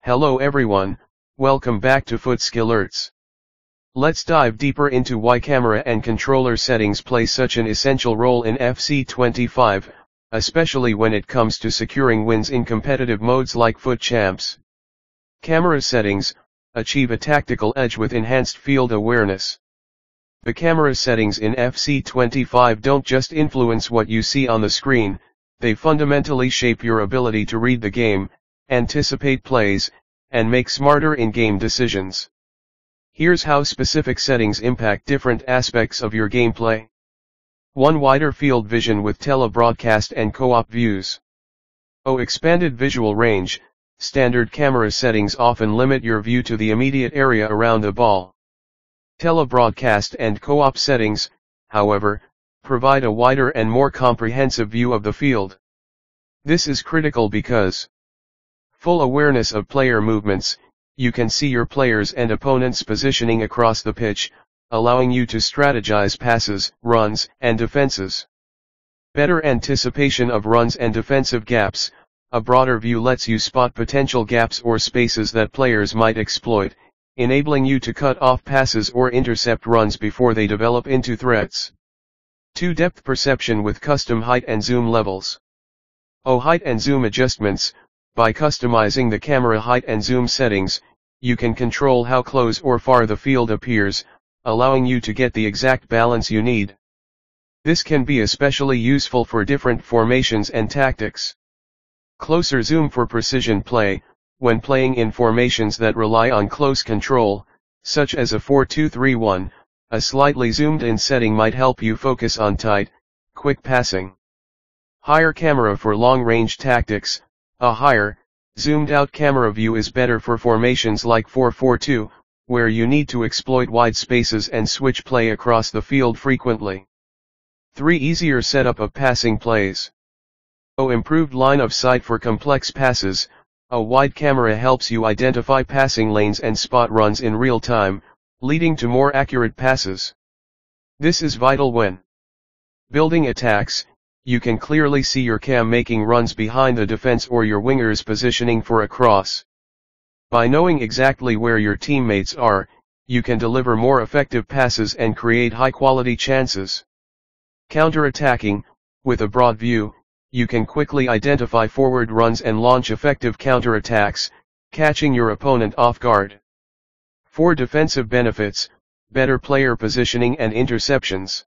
Hello everyone, welcome back to FUT Skillerts. Let's dive deeper into why camera and controller settings play such an essential role in FC 25, especially when it comes to securing wins in competitive modes like FUT Champs. Camera settings achieve a tactical edge with enhanced field awareness. The camera settings in FC 25 don't just influence what you see on the screen, they fundamentally shape your ability to read the game, anticipate plays, and make smarter in-game decisions. Here's how specific settings impact different aspects of your gameplay. 1. Wider field vision with tele-broadcast and co-op views. Expanded visual range. Standard camera settings often limit your view to the immediate area around the ball. Tele-broadcast and co-op settings, however, provide a wider and more comprehensive view of the field. This is critical because full awareness of player movements, you can see your players and opponents' positioning across the pitch, allowing you to strategize passes, runs, and defenses. Better anticipation of runs and defensive gaps. A broader view lets you spot potential gaps or spaces that players might exploit, enabling you to cut off passes or intercept runs before they develop into threats. 2. Depth perception with custom height and zoom levels. Height and zoom adjustments. By customizing the camera height and zoom settings, you can control how close or far the field appears, allowing you to get the exact balance you need. This can be especially useful for different formations and tactics. Closer zoom for precision play. When playing in formations that rely on close control, such as a 4-2-3-1, a slightly zoomed-in setting might help you focus on tight, quick passing. Higher camera for long-range tactics. A higher, zoomed-out camera view is better for formations like 4-4-2, where you need to exploit wide spaces and switch play across the field frequently. 3. Easier setup of passing plays. Improved line of sight for complex passes. A wide camera helps you identify passing lanes and spot runs in real time, leading to more accurate passes. This is vital when building attacks. You can clearly see your cam making runs behind the defense or your wingers positioning for a cross. By knowing exactly where your teammates are, you can deliver more effective passes and create high-quality chances. Counter-attacking. With a broad view, you can quickly identify forward runs and launch effective counter-attacks, catching your opponent off guard. 4. Defensive benefits. Better player positioning and interceptions.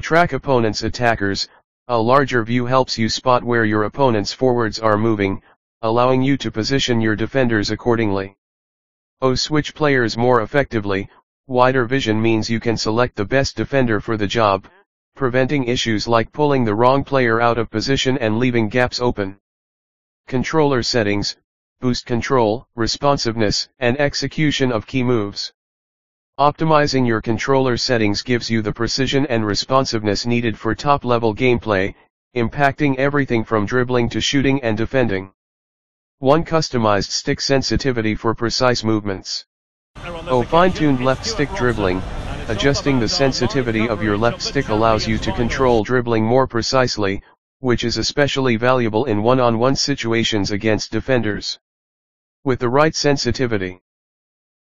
Track opponents' attackers. A larger view helps you spot where your opponent's forwards are moving, allowing you to position your defenders accordingly. Switch players more effectively. Wider vision means you can select the best defender for the job, preventing issues like pulling the wrong player out of position and leaving gaps open. Controller settings. Boost control, responsiveness, and execution of key moves. Optimizing your controller settings gives you the precision and responsiveness needed for top-level gameplay, impacting everything from dribbling to shooting and defending. 1. Customized stick sensitivity for precise movements. Fine-tuned left stick dribbling. Adjusting the sensitivity of your left stick allows you to control dribbling more precisely, which is especially valuable in one-on-one situations against defenders. With the right sensitivity,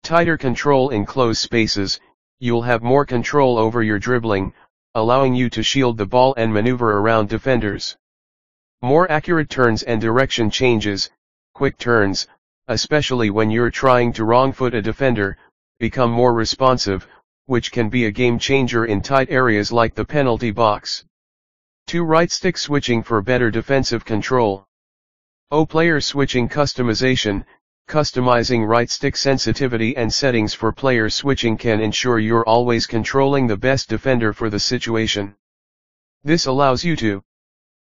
tighter control in closed spaces, you'll have more control over your dribbling, allowing you to shield the ball and maneuver around defenders. More accurate turns and direction changes. Quick turns, especially when you're trying to wrong-foot a defender, become more responsive, which can be a game-changer in tight areas like the penalty box. 2. Right stick switching for better defensive control. Player switching customization. Customizing right stick sensitivity and settings for player switching can ensure you're always controlling the best defender for the situation. This allows you to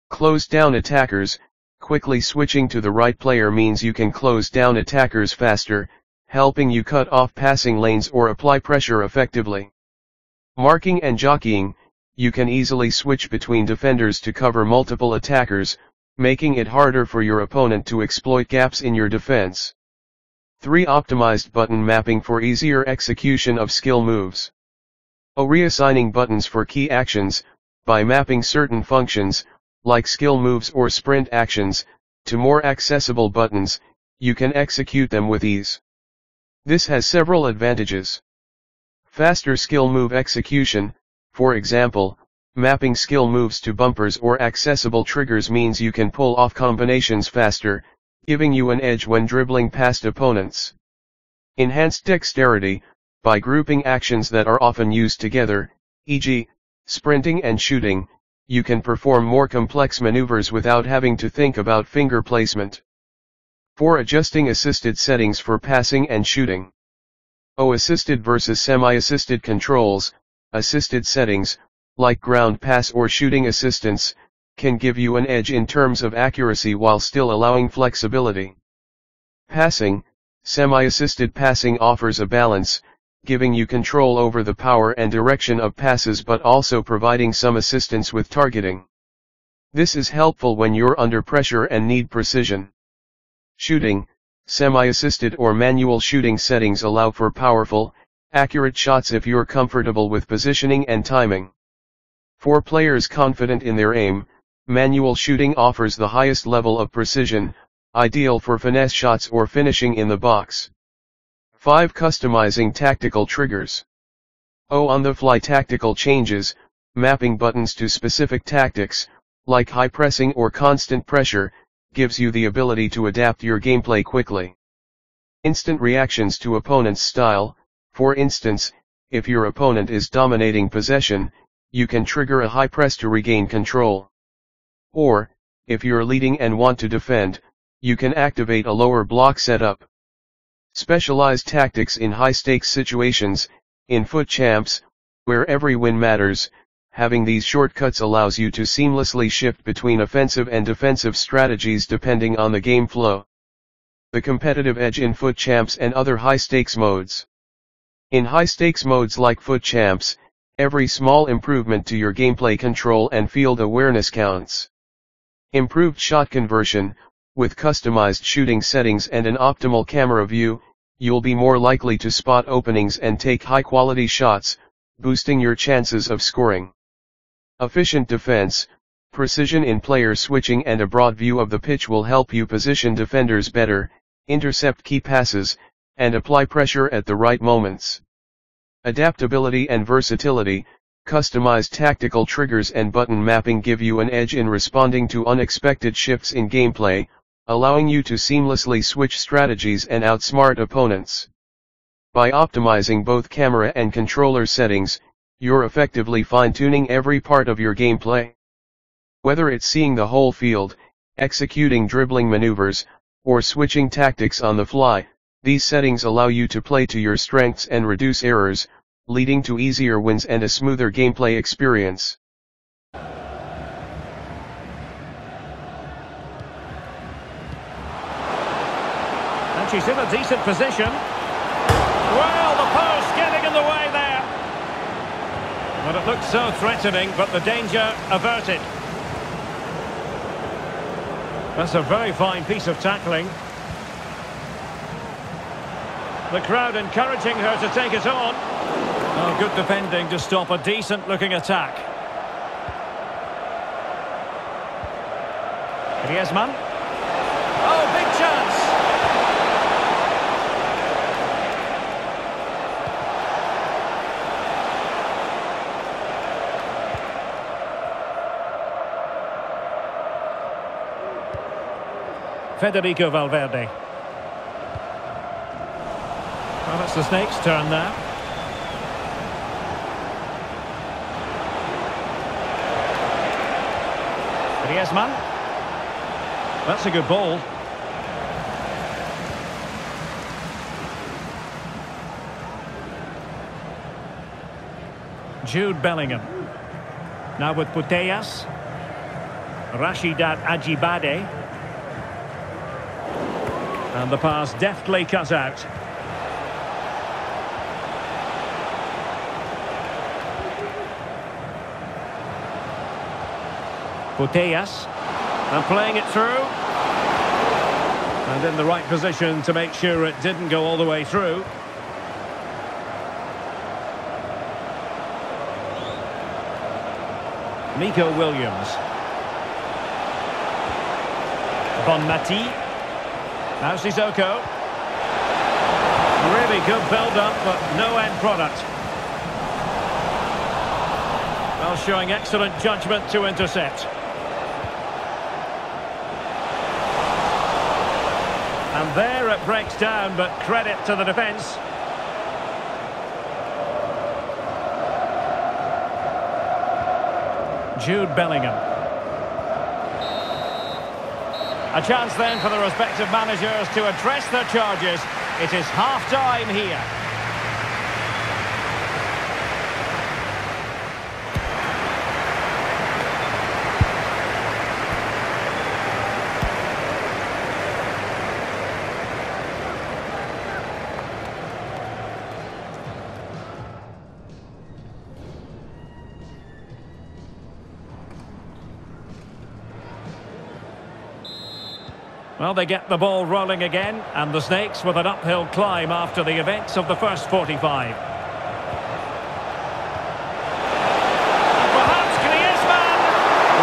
close down attackers. Quickly switching to the right player means you can close down attackers faster, helping you cut off passing lanes or apply pressure effectively. Marking and jockeying. You can easily switch between defenders to cover multiple attackers, making it harder for your opponent to exploit gaps in your defense. 3. Optimized button mapping for easier execution of skill moves. Reassigning buttons for key actions. By mapping certain functions, like skill moves or sprint actions, to more accessible buttons, you can execute them with ease. This has several advantages. Faster skill move execution, for example, mapping skill moves to bumpers or accessible triggers means you can pull off combinations faster, giving you an edge when dribbling past opponents. Enhanced dexterity, by grouping actions that are often used together, e.g., sprinting and shooting, you can perform more complex maneuvers without having to think about finger placement. For adjusting assisted settings for passing and shooting. Assisted versus semi-assisted controls, assisted settings, like ground pass or shooting assistance, can give you an edge in terms of accuracy while still allowing flexibility. Passing, semi-assisted passing offers a balance, giving you control over the power and direction of passes but also providing some assistance with targeting. This is helpful when you're under pressure and need precision. Shooting, semi-assisted or manual shooting settings allow for powerful, accurate shots if you're comfortable with positioning and timing. For players confident in their aim, manual shooting offers the highest level of precision, ideal for finesse shots or finishing in the box. 5. Customizing tactical triggers. On-the-fly tactical changes, mapping buttons to specific tactics, like high pressing or constant pressure, gives you the ability to adapt your gameplay quickly. Instant reactions to opponent's style, for instance, if your opponent is dominating possession, you can trigger a high press to regain control. Or, if you're leading and want to defend, you can activate a lower block setup. Specialized tactics in high-stakes situations, in FUT champs, where every win matters, having these shortcuts allows you to seamlessly shift between offensive and defensive strategies depending on the game flow. The competitive edge in FUT champs and other high-stakes modes. In high-stakes modes like FUT champs, every small improvement to your gameplay control and field awareness counts. Improved shot conversion, with customized shooting settings and an optimal camera view, you'll be more likely to spot openings and take high-quality shots, boosting your chances of scoring. Efficient defense, precision in player switching and a broad view of the pitch will help you position defenders better, intercept key passes, and apply pressure at the right moments. Adaptability and versatility, customized tactical triggers and button mapping give you an edge in responding to unexpected shifts in gameplay, allowing you to seamlessly switch strategies and outsmart opponents. By optimizing both camera and controller settings, you're effectively fine-tuning every part of your gameplay. Whether it's seeing the whole field, executing dribbling maneuvers, or switching tactics on the fly, these settings allow you to play to your strengths and reduce errors, leading to easier wins and a smoother gameplay experience. And she's in a decent position. Well, the post getting in the way there. But it looked so threatening, but the danger averted. That's a very fine piece of tackling. The crowd encouraging her to take it on. Oh, good defending to stop a decent-looking attack. Griezmann. Oh, big chance. Federico Valverde. Well, it's the Snake's turn now. Griezmann. That's a good ball. Jude Bellingham. Now with Putellas. Rashidat Ajibade. And the pass deftly cut out. Putellas. And playing it through. And in the right position to make sure it didn't go all the way through. Nico Williams. Bonmati. Now Sissoko. Really good build-up, but no end product. Well, showing excellent judgment to intercept. And there it breaks down, but credit to the defence. Jude Bellingham. A chance then for the respective managers to address their charges. It is half-time here. Well, they get the ball rolling again, and the Snakes with an uphill climb after the events of the first 45. Perhaps Griezmann!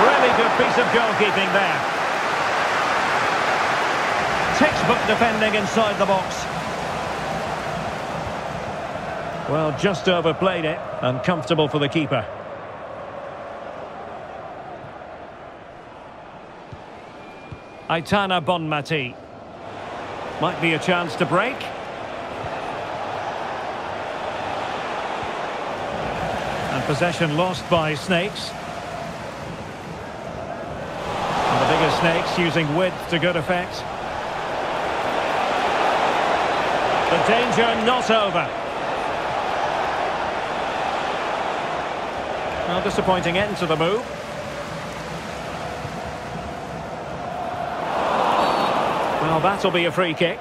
Really good piece of goalkeeping there. Textbook defending inside the box. Well, just overplayed it, and comfortable for the keeper. Aitana Bonmati. Might be a chance to break. And possession lost by Snakes. And the bigger Snakes using width to good effect. The danger not over. Well, disappointing end to the move. Well, that'll be a free kick.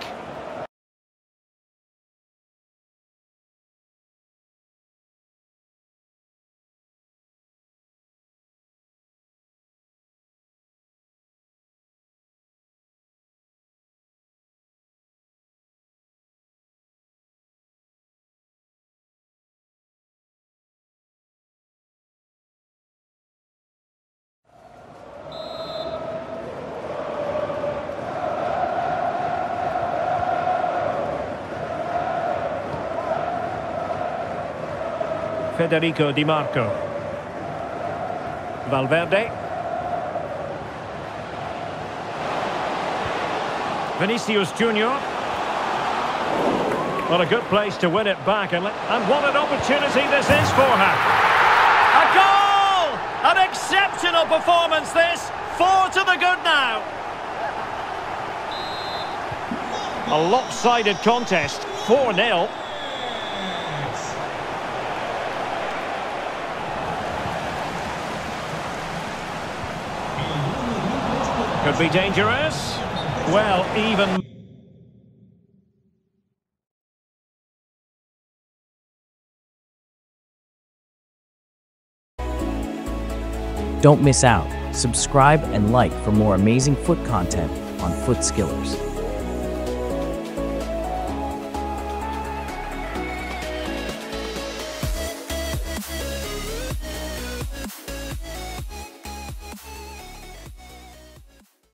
Federico Di Marco. Valverde. Vinicius Junior. What a good place to win it back, and what an opportunity this is for her. A goal! An exceptional performance this. 4 to the good now. A lopsided contest. 4-0. Could be dangerous. Well, even... Don't miss out. Subscribe and like for more amazing FUT content on FUT Skillers.